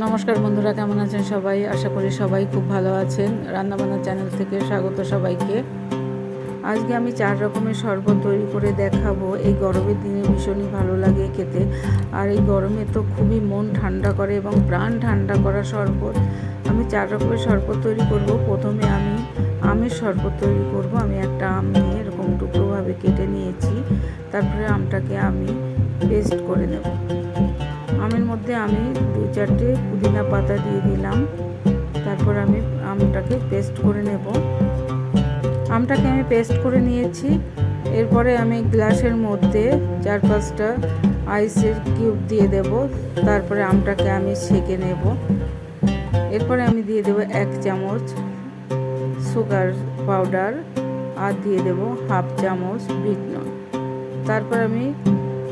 নমস্কার বন্ধুরা, কেমন আছেন সবাই? আশা করি সবাই খুব ভালো আছেন। রান্নাবান্না চ্যানেল থেকে স্বাগত সবাইকে। আজকে আমি 4 রকমের শরবত তৈরি করে দেখাবো। এই গরমের দিনে ভীষণই ভালো লাগে খেতে, আর এই গরমে তো খুবই মন ঠান্ডা করে এবং প্রাণ ঠান্ডা করা শরবত। আমি 4 রকমের শরবত তৈরি করব। প্রথমে আমি আমের শরবত তৈরি করব। আমি একটা আম নিয়ে এরকম টুকরোভাবে কেটে নিয়েছি। তারপরে আমটাকে আমি পেস্ট করে নেব। আমের মধ্যে আমি 2-4টে পুদিনা পাতা দিয়ে দিলাম। তারপর আমি আমটাকে পেস্ট করে নেব। আমটাকে আমি পেস্ট করে নিয়েছি। এরপরে আমি গ্লাসের মধ্যে 4-5টা আইসের কিউব দিয়ে দেব। তারপরে আমটাকে আমি ছেঁকে নেব। এরপরে আমি দিয়ে দেব 1 চামচ সুগার পাউডার আর দিয়ে দেব 1/2 চামচ বিট নুন। তারপর আমি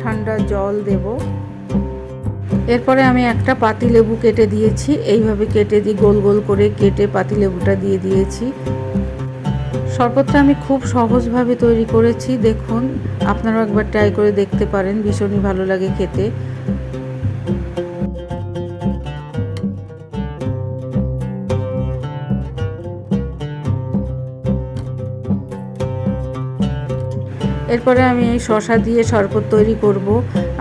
ঠান্ডা জল দেব। এরপরে আমি একটা পাতিলেবু কেটে দিয়েছি। এইভাবে কেটে দিয়ে গোল গোল করে কেটে পাতিলেবুটা দিয়ে দিয়েছি। শরবতটা আমি খুব সহজভাবে তৈরি করেছি। দেখুন, আপনারাও একবার ট্রাই করে দেখতে পারেন, ভীষণই ভালো লাগে খেতে। এরপরে আমি এই শসা দিয়ে শরবত তৈরি করব।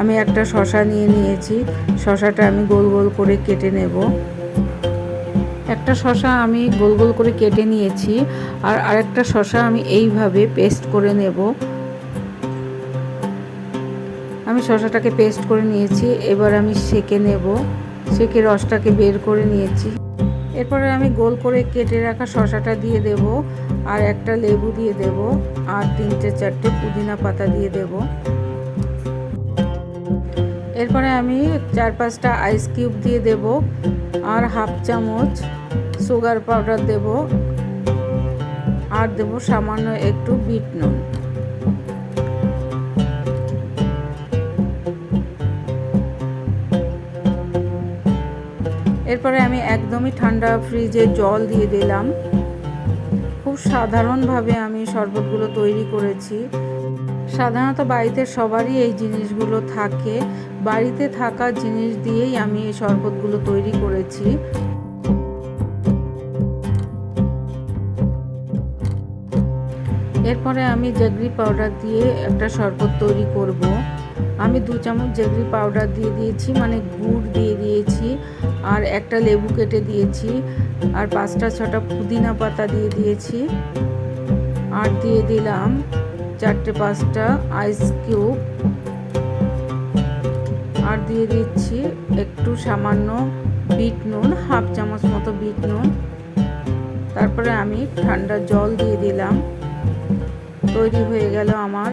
আমি একটা শসা নিয়ে নিয়েছি। শসাটা আমি গোল গোল করে কেটে নেব। একটা শসা আমি গোল গোল করে কেটে নিয়েছি, আর আরেকটা শসা আমি এইভাবে পেস্ট করে নেব। আমি শসাটাকে পেস্ট করে নিয়েছি। এবার আমি সেঁকে নেব। সেঁকে রসটাকে বের করে নিয়েছি। এরপরে আমি গোল করে কেটে রাখা শসাটা দিয়ে দেব, আর একটা লেবু দিয়ে দেব, আর 3-4টে পুদিনা পাতা দিয়ে দেব। এরপরে আমি 4-5টা আইস কিউব দিয়ে দেব, আর 1/2 চামচ সুগার পাউডার দেব, আর দেব সামান্য একটু বিট নুন। এরপরে আমি একদমই ঠান্ডা ফ্রিজে জল দিয়ে দিলাম। খুব সাধারণভাবে আমি শরবতগুলো তৈরি করেছি। সাধারণত বাড়িতে সবারই এই জিনিসগুলো থাকে। বাড়িতে থাকা জিনিস দিয়েই আমি এই শরবতগুলো তৈরি করেছি। এরপরে আমি জ্যাগরি পাউডার দিয়ে একটা শরবত তৈরি করব। আমি 2 চামচ জ্যাগরি পাউডার দিয়ে দিয়েছি, মানে গুড় দিয়ে দিয়েছি, আর একটা লেবু কেটে দিয়েছি, আর 5-6টা পুদিনা পাতা দিয়ে দিয়েছি, আর দিয়ে দিলাম 4-5টা আইস কিউব, আর দিয়ে দিচ্ছি একটু সামান্য বিট নুন, 1/2 চামচ মতো বিট নুন। তারপরে আমি ঠান্ডা জল দিয়ে দিলাম। তৈরি হয়ে গেল আমার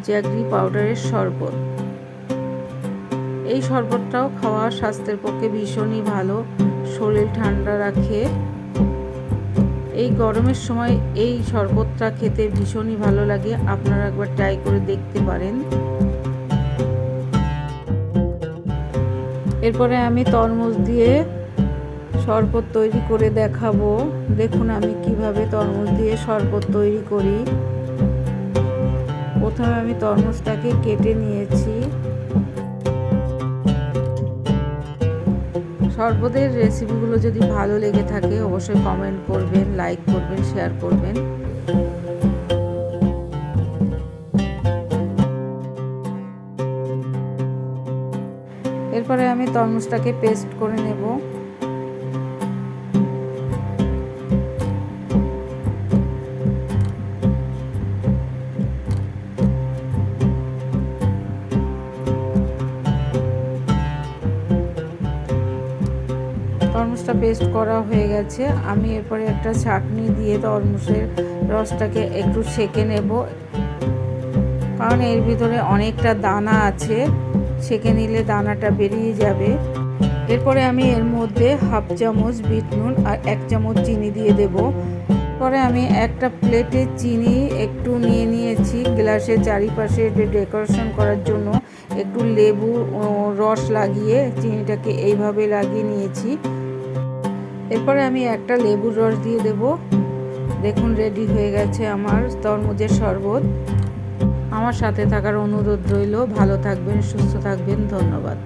জ্যাগরি পাউডারের শরবত। এই শরবতটাও খাওয়া স্বাস্থ্যের পক্ষে ভীষণই ভালো, শরীর ঠান্ডা রাখে। এই গরমের সময় এই শরবতটা খেতে ভীষণই ভালো লাগে। আপনারা একবার ট্রাই করে দেখতে পারেন। এরপরে আমি তরমুজ দিয়ে শরবত তৈরি করে দেখাবো। দেখুন আমি কিভাবে তরমুজ দিয়ে শরবত তৈরি করি। প্রথমে আমি তরমুজটাকে কেটে নিয়েছি। শরবতের রেসিপিগুলো যদি ভালো লেগে থাকে অবশ্যই কমেন্ট করবেন, লাইক করবেন, শেয়ার করবেন। এরপরে আমি তরমুজটাকে পেস্ট করে নেব। তরমুজটা পেস্ট করা হয়ে গেছে। আমি এরপরে একটা ছাঁকনি দিয়ে তরমুজের রসটাকে একটু সেঁকে নেব, কারণ এর ভিতরে অনেকটা দানা আছে। সেঁকে নিলে দানাটা বেরিয়ে যাবে। এরপরে আমি এর মধ্যে 1/2 চামচ বিট নুন আর 1 চামচ চিনি দিয়ে দেব। পরে আমি একটা প্লেটে চিনি একটু নিয়ে নিয়েছি। গ্লাসের চারিপাশে ডেকোরেশন করার জন্য একটু লেবু রস লাগিয়ে চিনিটাকে এইভাবে লাগিয়ে নিয়েছি। এরপরে আমি একটা লেবুর রস দিয়ে দেব। দেখুন রেডি হয়ে গেছে আমার তরমুজের শরবত। আমার সাথে থাকার অনুরোধ রইল। ভালো থাকবেন, সুস্থ থাকবেন। ধন্যবাদ।